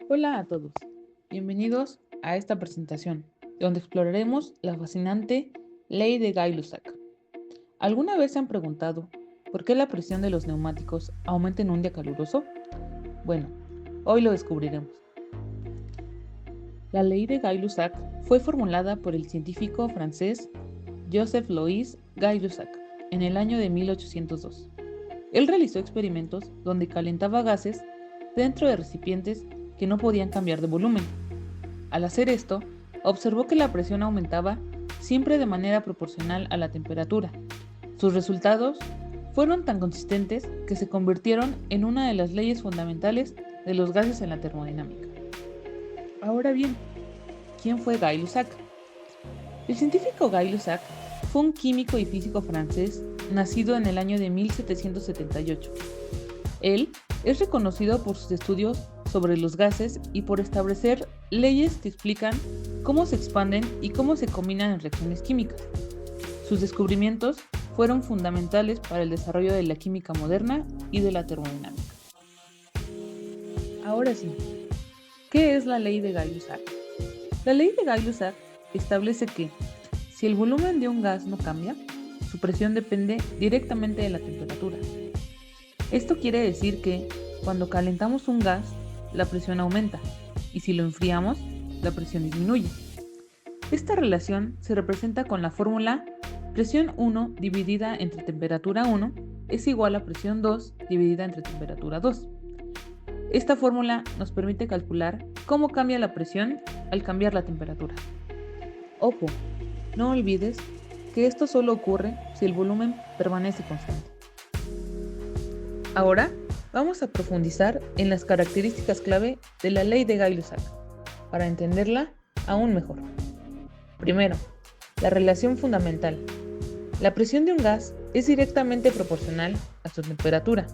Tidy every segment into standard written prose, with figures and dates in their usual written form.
Hola a todos, bienvenidos a esta presentación, donde exploraremos la fascinante ley de Gay-Lussac. ¿Alguna vez se han preguntado por qué la presión de los neumáticos aumenta en un día caluroso? Bueno, hoy lo descubriremos. La ley de Gay-Lussac fue formulada por el científico francés Joseph-Louis Gay-Lussac en el año de 1802. Él realizó experimentos donde calentaba gases dentro de recipientes que no podían cambiar de volumen. Al hacer esto, observó que la presión aumentaba siempre de manera proporcional a la temperatura. Sus resultados fueron tan consistentes que se convirtieron en una de las leyes fundamentales de los gases en la termodinámica. Ahora bien, ¿quién fue Gay-Lussac? El científico Gay-Lussac fue un químico y físico francés nacido en el año de 1778. Él es reconocido por sus estudios sobre los gases y por establecer leyes que explican cómo se expanden y cómo se combinan en reacciones químicas. Sus descubrimientos fueron fundamentales para el desarrollo de la química moderna y de la termodinámica. Ahora sí, ¿qué es la ley de Gay-Lussac? La ley de Gay-Lussac establece que, si el volumen de un gas no cambia, su presión depende directamente de la temperatura. Esto quiere decir que, cuando calentamos un gas, la presión aumenta, y si lo enfriamos, la presión disminuye. Esta relación se representa con la fórmula presión 1 dividida entre temperatura 1 es igual a presión 2 dividida entre temperatura 2. Esta fórmula nos permite calcular cómo cambia la presión al cambiar la temperatura. Ojo, no olvides que esto solo ocurre si el volumen permanece constante. Ahora vamos a profundizar en las características clave de la ley de Gay-Lussac para entenderla aún mejor. Primero, la relación fundamental. La presión de un gas es directamente proporcional a su temperatura.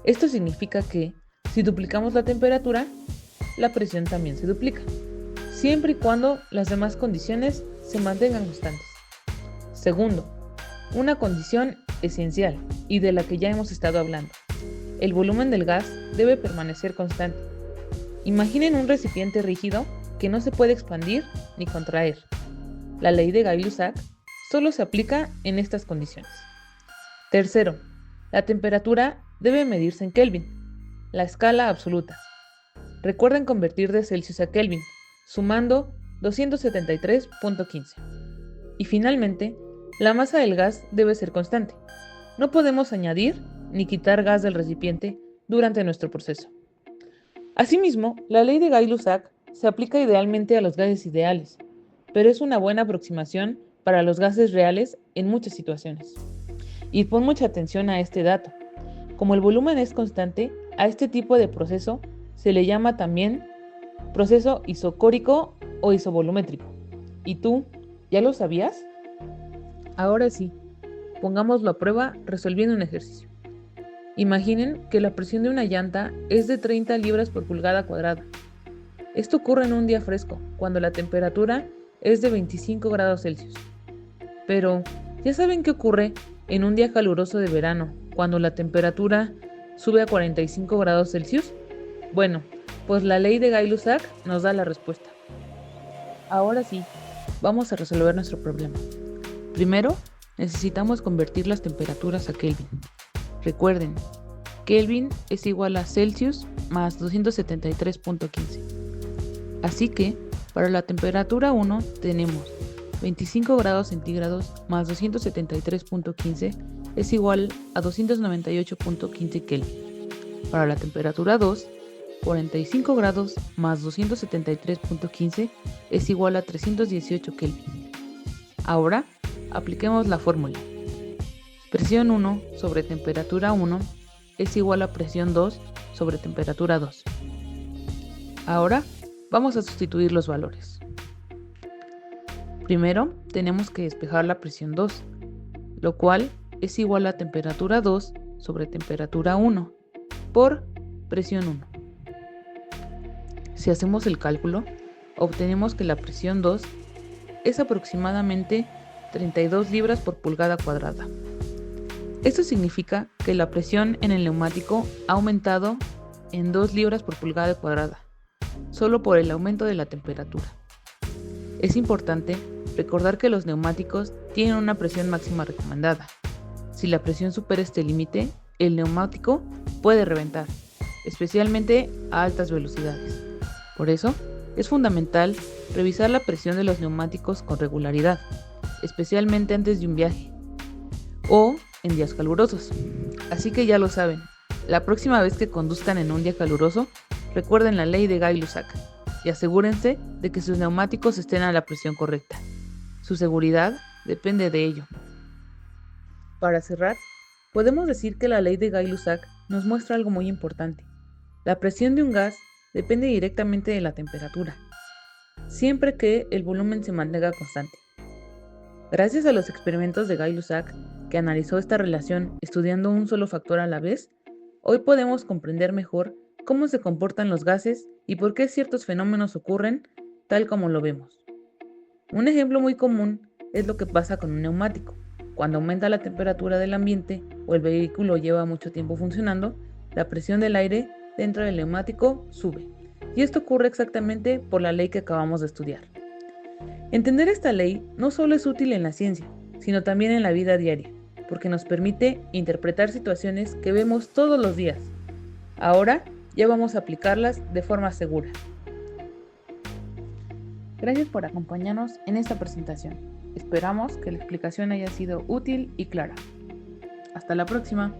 Esto significa que, si duplicamos la temperatura, la presión también se duplica, siempre y cuando las demás condiciones se mantengan constantes. Segundo, una condición esencial y de la que ya hemos estado hablando. El volumen del gas debe permanecer constante. Imaginen un recipiente rígido que no se puede expandir ni contraer. La ley de Gay-Lussac solo se aplica en estas condiciones. Tercero, la temperatura debe medirse en Kelvin, la escala absoluta. Recuerden convertir de Celsius a Kelvin, sumando 273.15. Y finalmente, la masa del gas debe ser constante. No podemos añadir ni quitar gas del recipiente durante nuestro proceso. Asimismo, la ley de Gay-Lussac se aplica idealmente a los gases ideales, pero es una buena aproximación para los gases reales en muchas situaciones. Y pon mucha atención a este dato. Como el volumen es constante, a este tipo de proceso se le llama también proceso isocórico o isovolumétrico. ¿Y tú, ya lo sabías? Ahora sí, pongámoslo a prueba resolviendo un ejercicio. Imaginen que la presión de una llanta es de 30 libras por pulgada cuadrada. Esto ocurre en un día fresco, cuando la temperatura es de 25 grados Celsius. Pero, ¿ya saben qué ocurre en un día caluroso de verano, cuando la temperatura sube a 45 grados Celsius? Bueno, pues la ley de Gay-Lussac nos da la respuesta. Ahora sí, vamos a resolver nuestro problema. Primero, necesitamos convertir las temperaturas a Kelvin. Recuerden, Kelvin es igual a Celsius más 273.15. Así que, para la temperatura 1 tenemos 25 grados centígrados más 273.15 es igual a 298.15 Kelvin. Para la temperatura 2, 45 grados más 273.15 es igual a 318 Kelvin. Ahora, apliquemos la fórmula. Presión 1 sobre temperatura 1 es igual a presión 2 sobre temperatura 2. Ahora vamos a sustituir los valores. Primero tenemos que despejar la presión 2, lo cual es igual a temperatura 2 sobre temperatura 1 por presión 1. Si hacemos el cálculo, obtenemos que la presión 2 es aproximadamente 32 libras por pulgada cuadrada. Esto significa que la presión en el neumático ha aumentado en 2 libras por pulgada cuadrada. solo por el aumento de la temperatura. Es importante recordar que los neumáticos tienen una presión máxima recomendada. Si la presión supera este límite, el neumático puede reventar, especialmente a altas velocidades. Por eso, es fundamental revisar la presión de los neumáticos con regularidad, especialmente antes de un viaje o en días calurosos. Así que ya lo saben, la próxima vez que conduzcan en un día caluroso, recuerden la ley de Gay-Lussac y asegúrense de que sus neumáticos estén a la presión correcta. Su seguridad depende de ello. Para cerrar, podemos decir que la ley de Gay-Lussac nos muestra algo muy importante. La presión de un gas depende directamente de la temperatura, siempre que el volumen se mantenga constante. Gracias a los experimentos de Gay-Lussac, que analizó esta relación estudiando un solo factor a la vez, hoy podemos comprender mejor cómo se comportan los gases y por qué ciertos fenómenos ocurren tal como lo vemos. Un ejemplo muy común es lo que pasa con un neumático. Cuando aumenta la temperatura del ambiente o el vehículo lleva mucho tiempo funcionando, la presión del aire dentro del neumático sube. Y esto ocurre exactamente por la ley que acabamos de estudiar. Entender esta ley no solo es útil en la ciencia, sino también en la vida diaria, porque nos permite interpretar situaciones que vemos todos los días. Ahora ya vamos a aplicarlas de forma segura. Gracias por acompañarnos en esta presentación. Esperamos que la explicación haya sido útil y clara. Hasta la próxima.